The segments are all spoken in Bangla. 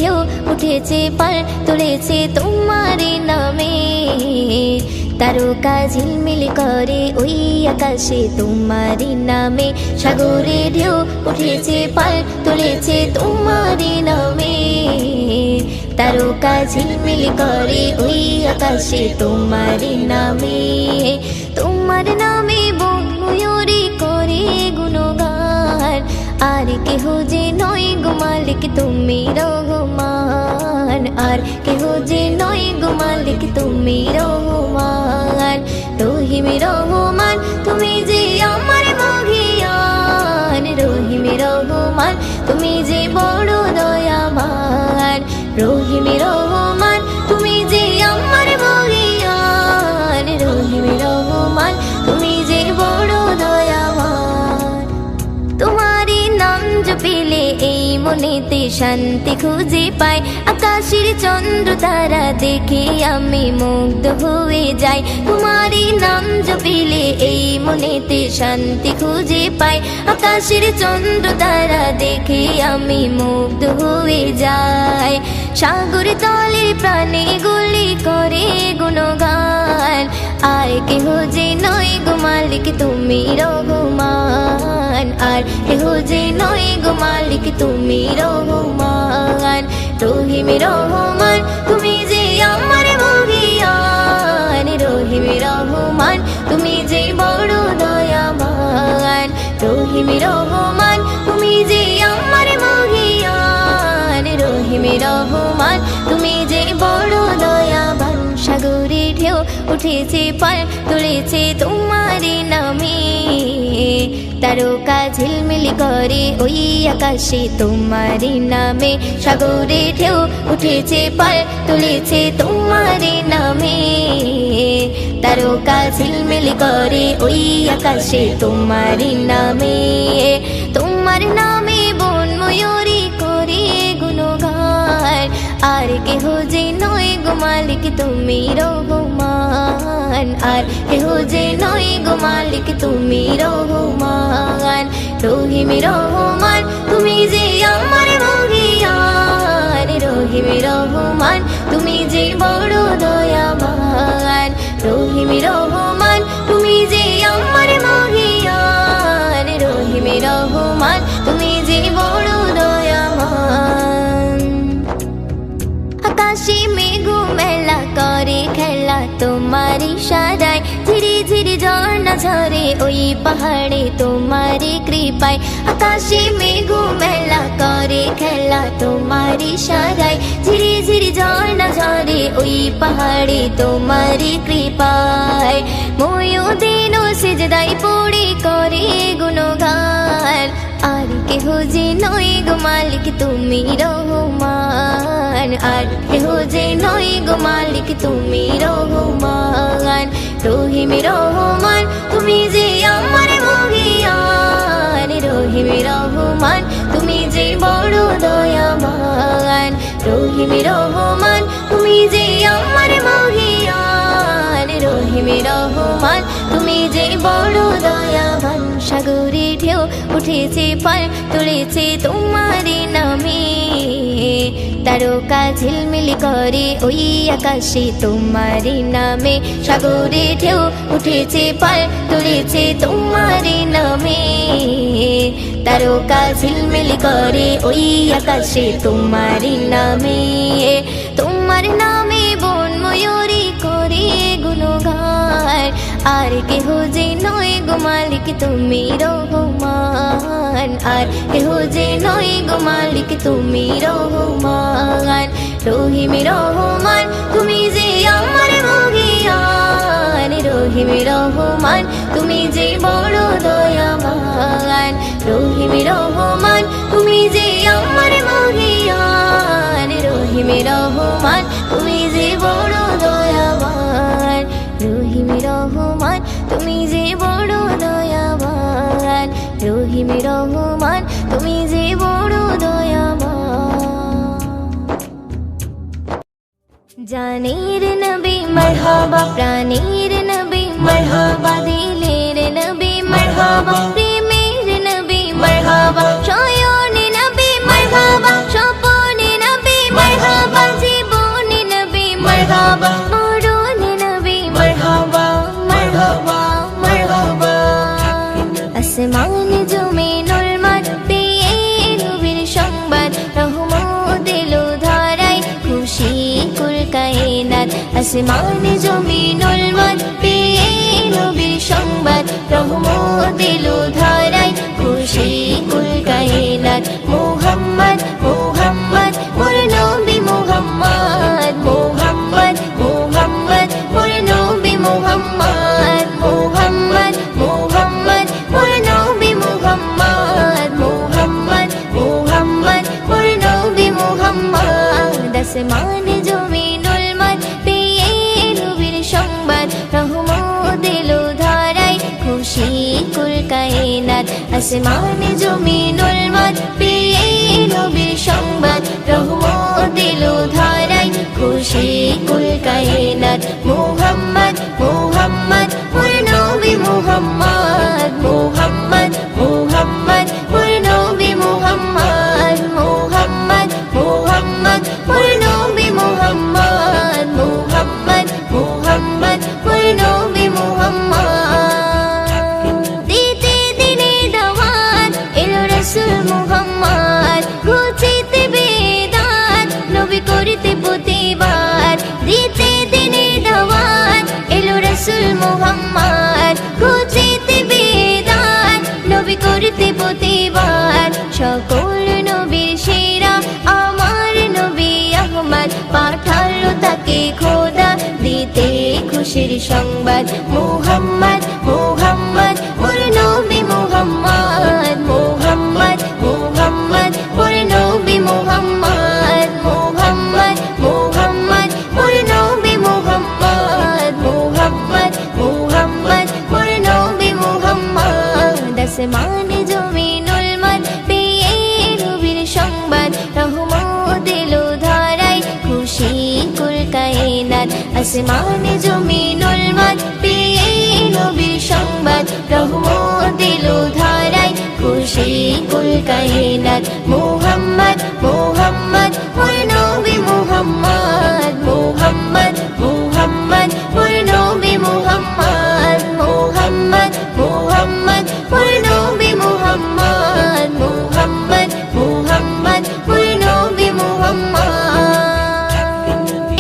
ঢেউ উঠেছে পাল তুলেছে তোমার নামে। তারকা ঝিলমিল করে ওই আকাশে তোমার নামে, সাগরে ঢেউ উঠেছে পাল তুলেছে তোমার নামে। তারকা ঝিলমিল করে ওই আকাশে তোমার নামে। তোমার নামে বন ময়ূরী করে গুণগান, আর কেহ যে নয় গো মালিক তুমি রহমান, আর কেহ যে নয় গো মালিক তুমি রহমান। রহিম রহমান তুমি যে আমার মহিয়ান, রহিম রহমান তুমি যে বড় দয়াবান। রহিম রহমান তুমি যে আমার মহিয়ান, রহিম রহমান তুমি যে বড় দয়াবান। তোমারই নাম জপিলে এই মনেতে শান্তি খুঁজে পাই, আকাশের চন্দ্র তারা দেখে আমি মুগ্ধ হয়ে যাই। তোমারই নাম জপিলে এই মনেতে শান্তি খুঁজে পাই, আকাশের চন্দ্র তারা দেখে আমি মুগ্ধ হয়ে যাই। সাগর তলে প্রাণে গুলি করে গুণগান, আর কেহ যে নয় গো মালিক তুমি রহমান, আর কেহ যে নয় গো মালিক তুমি রহমান। রহিম রহমান তুমি যে আমার মহিয়ান, রহিম রহমান তুমি যে বড় দয়াবান। রহিম রহমান তুমি যে আমার মহিয়ান, রহিম রহমান তুমি যে বড় দয়াবান। সাগরে ঢেউ উঠেছে পাল তুলেছে তোমার নামে, তারকা ঝিলমিল করে ওই আকাশে তোমার নামে। সাগরে ঢেউ উঠেছে পাল তুলেছে তোমার নামে, তারকা ঝিলমিল করে ওই আকাশে তোমার নামে। তোমার নামে বন ময়ূরী করে গুণগান, আর কেহ যে নয় গো মালিক তুমি রহমান, আর কেহ যে নয় গো মালিক তুমি রহমান। রহিম রহমান তুমি যে আমার মহিয়ান, রহিম রহমান তুমি যে বড় দয়াবান। রহিম রহমান তুমি যে আমার মহিয়ান, রহিম রহমান তুমি যে বড় দয়াবান। আকাশে মেঘ মেলা করে খেলা তোমার ইশারায়, ধীরে ধীরে ঝর্ণা ঝরে ওই পাহাড়ে তোমার কৃপায়। আকাশে মেঘ মেলা করে খেলা তোমার ইশারায়, ধীরে ধীরে ঝর্ণা ঝরে ওই পাহাড়ে তোমার কৃপায়। ময়ূদিন সিজদায় পড়ে করে গুণগান, আর কেহ যে নয় গো মালিক তুমি রহমান, আর কেহ যে নয় গো মালিক তুমি রহমান। রহিম রহমান তুমি যে আমার মহিয়ান, রহিম রহমান তুমি যে বড় দয়াবান। রহিম রহমান তুমি যে আমার মহিয়ান, রহিম রহমান তুমি যে বড় দয়াবান। সাগরে ঢেউ উঠেছে পাল তুলেছে তোমার নামে, তারকা ঝিলমিল করে ওই আকাশে তোমার নামে। সাগরে ঢেউ উঠেছে পাল তুলেছে তোমার নামে, তারকা ঝিলমিল করে ওই আকাশে তোমার নামে। তোমার নামে বন ময়ূরী করে গুণগান, আর কেহ যে নয় গো মালিক তুমি রহমান, আর কেহ যে নয় গো মালিক তুমি রহমান। রহিম রহমান তুমি যে আমার মহিয়ান, রহিম রহমান তুমি যে বড় দয়াবান। রহিম রহমান তুমি যে আমার মহিয়ান, রহিম রহমান তুমি যে বড় দয়াবান। রহিম রহমান তুমি যে বড় দয়াবান, রহিম রহমান তুমি যে বড় দয়াবান। জানের নবী মারহাবা, প্রাণের নবী মারহাবা, দিলের নবী মারহাবা, প্রেমের নবী মারহাবা, শয়নে নবী মারহাবা, স্বপনে নবী আসমানে জমিনুল মত পেয়ে নবীর সংবাদ রহমত এলো ধারায় খুশি কুল কায়নাত মুহাম্মদ মুহাম্মদ মোর নবী মুহাম্মদ মুহাম্মদ মুহাম্মদ মোর নবী মুহাম্মদ মুহাম্মদ মুহাম্মদ মোর নবী মুহাম্মদ মুহাম্মদ মুহাম্মদ মোর নবী মুহাম্মদ আসমানে জমিনুল মত পেয়ে নবীর সংবাদ রহমত এলো ধারায় খুশি কুল কায়নাত আসমানে জমিনুল মত পেয়ে নবীর সংবাদ রহমত এলো ধারায় খুশি কুল কায়নাত মুহাম্মদ মুহাম্মদ মোর নবী মুহাম্মদ মুহাম্মদ মুহাম্মদ মোর নবী মুহাম্মদ মুহাম্মদ মুহাম্মদ মোর নবী মুহাম্মদ মুহাম্মদ মুহাম্মদ মোর নবী মুহাম্মদ দিতে দিনে দাওয়াত এলো রাসূল মুহাম্মদ ঘুচিতে বেদাত নবী করিতে প্রতিবাদ দিতে দিনে দাওয়াত এলো রাসূল মুহাম্মদ ঘুচিতে বেদাত নবী করিতে প্রতিবাদ সকল নবীর সেরা আমার নবী আহমদ পাঠালো তাকে খোদা দিতে খুশির সংবাদ মুহাম্মদ মুহাম্মদ মোর নবী মুহাম্মদ মুহাম্মদ মুহাম্মদ মোর নবী মুহাম্মদ মুহাম্মদ মুহাম্মদ মোর নবী মুহাম্মদ মুহাম্মদ মুহাম্মদ মোর নবী মুহাম্মদ আসমানে জমিনুল মত পেয়ে নবীর সংবাদ রহমত এলো ধারায় খুশি কুল কায়নাত আসমানে জমিনুল মত পেয়ে নবীর সংবাদ রহমত এলো ধারায় খুশি কুল কায়নাত মুহাম্মদ মুহাম্মদ মোর নবী মুহাম্মদ মুহাম্মদ মুহাম্মদ মোর নবী মুহাম্মদ মুহাম্মদ মুহাম্মদ মোর নবী মুহাম্মদ মুহাম্মদ মুহাম্মদ মোর নবী মুহাম্মদ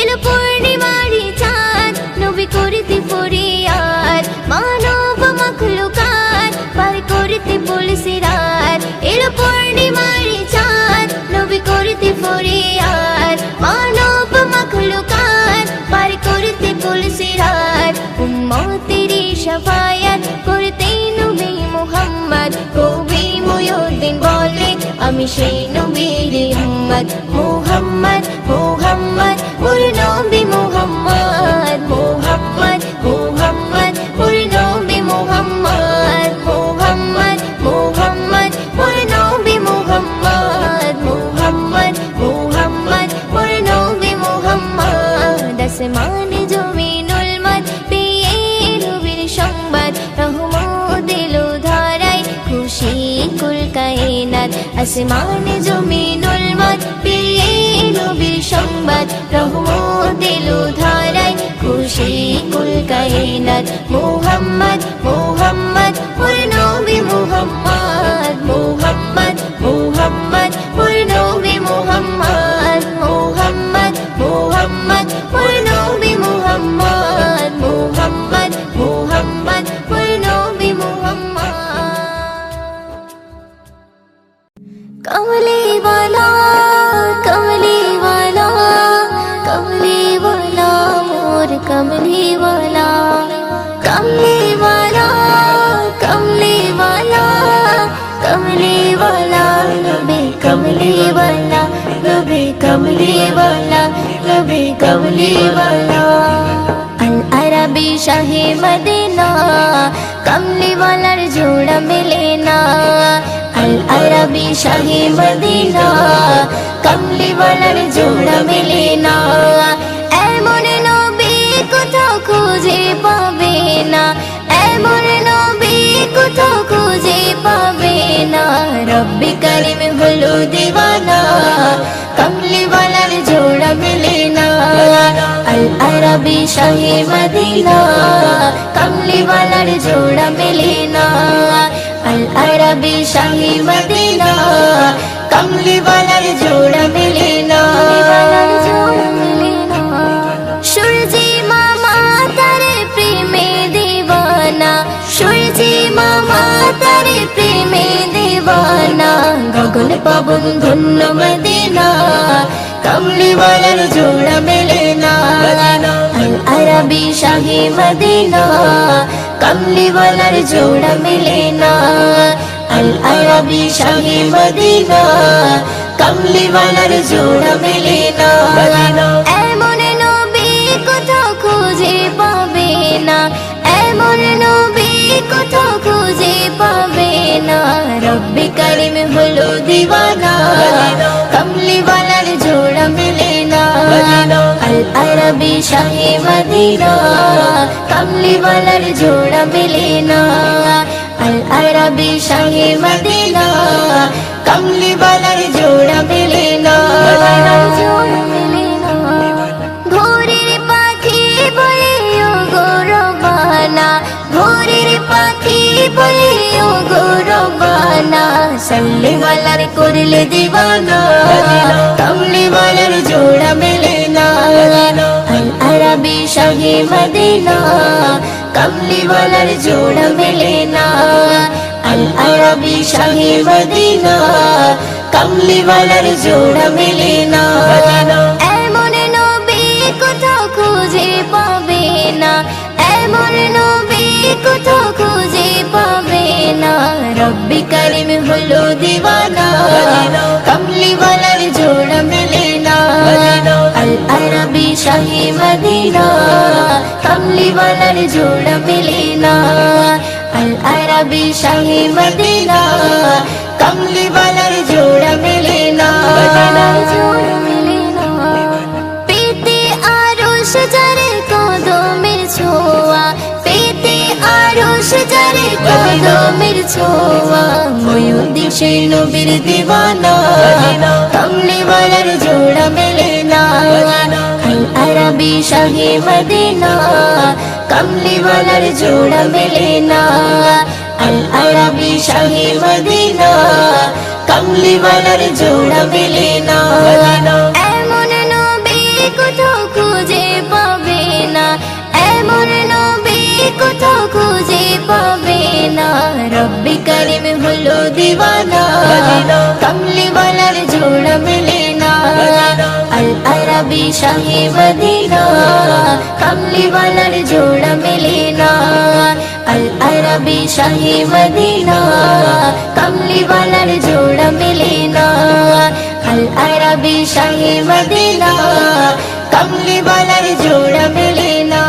এলো পূর্ণিমারি চাঁদ নবী করিতে ফরিয়াদ মানব মাখলুকাত পার করিতে পুলসিরাত এলো পূর্ণিমারি চাঁদ নবী করিতে ফরিয়াদ মানব মাখলুকাত পার করিতে পুলসিরাত উম্মতেরি শাফায়াত করতে নবী মুহাম্মদ কবি মুয়ুদ্দিন বলে আমি সেই নবীর উম্মত মুহাম্মদ মুহাম্মদ মোর নবী মুহাম্মদ মুহাম্মদ মুহাম্মদ মোর নবী মুহাম্মদ মুহাম্মদ মুহাম্মদ মোর নবী মুহাম্মদ মুহাম্মদ মুহাম্মদ মোর নবী মুহাম্মদ আসমানে জমিনুল মত পেয়ে নবীর সংবাদ রহমত এলো ধারায় খুশি কুল কায়নাত আসমানে জমিনুল মত পেয়ে নবীর সংবাদ রহমত এলো ধারায় খুশি কুল কায়নাত মুহাম্মদ মুহাম্মদ মোর নবী মুহাম্মদ মুহাম্মদ মুহাম্মদ মোর নবী মুহাম্মদ মুহাম্মদ মুহাম্মদ মোর নবী মুহাম্মদ মুহাম্মদ মুহাম্মদ মোর নবী মুহাম্মদ কমলি ওয়ালা কমলি ওয়ালা কমলি ওয়ালা মোর কমলি ওয়ালা কমলি ওয়ালা কমলি ওয়ালা কমলি ওয়ালা নবী কমলি ওয়ালা নবী কমলি ওয়ালা নবী কমলি ওয়ালা আল আরবি শাহে মদিনা কমলি ওয়ালার জোড়া মেলে না আল আরবি শাহে মদিনা কমলি ওয়ালার জোড়া মেলে না এমন নবী কোথাও খুঁজে পাবে না এমন নবী কোথাও খুঁজে পাবে না রব্বি করিম হলো দিওয়ানা কমলি ওয়ালার জোড়া মেলে না আল আরবি শাহে মদিনা কমলি ওয়ালার জোড়া মেলে না আল আরবি শাহে মদিনা কমলি ওয়ালার জোড়া মেলে না সূর্যি পাবন ধন্য মদিনা কামলিওয়ালার জোড়া মেলে না আল আরাবি শাহী মদিনা কামলিওয়ালার জোড়া মেলে না আল আরাবি শাহী মদিনা কামলিওয়ালার জোড়া মেলে না এমন নবী কোথাও খুঁজে পাবে না এমন নবী কোথাও খুঁজে পাবে না রব্বে কারিম হলো দিওয়ানা কামলিওয়ালার জোড়া মেলে না আল আরাবি শাহী মদিনা কামলিওয়ালার জোড়া মেলে না আল আরাবি শাহী মদিনা কামলিওয়ালার জোড়া মেলে না ভোরের পাখি বলে ও গো রবানা ভোরের পাখি বলে ও গো রবানা সাল্লিওয়ালার করলে দিওয়ানা কামলিওয়ালার জোড়া মেলে না আল আরাবি শাহী মদিনা কামলিওয়ালার জোড়া মেলে না আল আরাবি শাহী মদিনা কামলিওয়ালার জোড়া মেলে না এমন নবী কোথাও খুঁজে পাবে না এমন নবী কোথাও খুঁজে পাবে না রব্বে কারিম হলো দিওয়ানা কামলিওয়ালার জোড়া মেলে না আল আরাবি শাহী মদিনা কামলিওয়ালার জোড়া মেলে না আল আরাবি শাহী মদিনা কামলিওয়ালার জোড়া মেলে না পেতে আরশ যারে কদমের ছোঁয়া পেতে আরশ যারে কদমের ছোঁয়া ময়ূরদিন সেই নবীর দিওয়ানা কামলিওয়ালার জোড়া মেলে না আল আরাবি শাহী মদিনা কামলিওয়ালার জোড়া মেলে না আল আরাবি শাহী মদিনা কামলিওয়ালার জোড়া মেলে না এমন নবী কোথাও খুঁজে পাবে না এমন নবী কোথাও খুঁজে পাবে না রব্বে কারিম হলো দিওয়ানা কামলিওয়ালার জোড়া মেলে না আল আরাবি শাহী মদিনা কামলিওয়ালার জোড়া মেলে না আল আরাবি শাহী মদিনা কামলিওয়ালার জোড়া মেলে না আল আরাবি শাহী মদিনা কামলিওয়ালার জোড়া মেলে না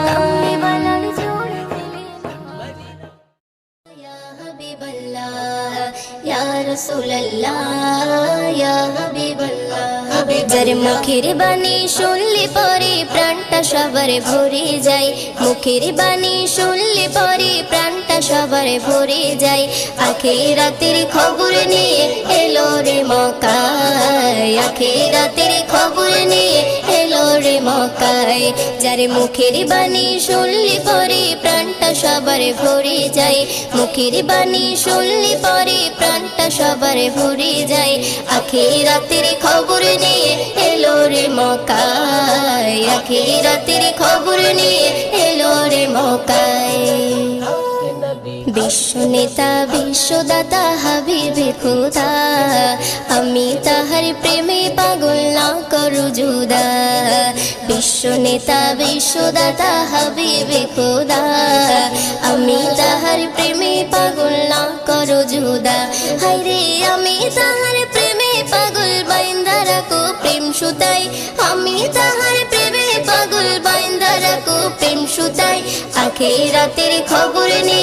কামলিওয়ালার জোড়া মেলে না ইয়া হাবিবাল্লাহ ইয়া রাসূলুল্লাহ ইয়া হাবিবাল্লাহ যার মুখের বাণী শুনলে পরে প্রাণটা সবার ভরে যায় মুখের বাণী শুনলে পরে প্রাণটা সবার ভরে যায় আখিরাতের খবর নিয়ে এলো রে মক্কায় আখিরাতের খবর নিয়ে এলো রে মক্কায় যার মুখের বাণী শুনলে পরে প্রাণটা সবার ভরে যায় মুখের বাণী শুনলে পরে প্রাণটা সবার ভরে যায় আখিরাতের খবর নিয়ে এলো রে মক্কায় আখিরাতের খবর নিয়ে এলো রে মক্কায় বিশ্ব নেতা বিশ্বদাতা হাবিবে খোদা আমি তাহার প্রেমে পাগল না করু জুদা বিশ্ব নেতা বিশ্বদাতা হাবিবে খোদা আমি তাহার প্রেমে পাগল না করু জুদা হায়রে আমি তাহার প্রেমে পাগল বাইন্দা রাখো প্রেম সুতাই আমি তাহার প্রেমে পাগল বাইন্দা রাখো প্রেম সুতাই আখিরাতের খবর নিয়ে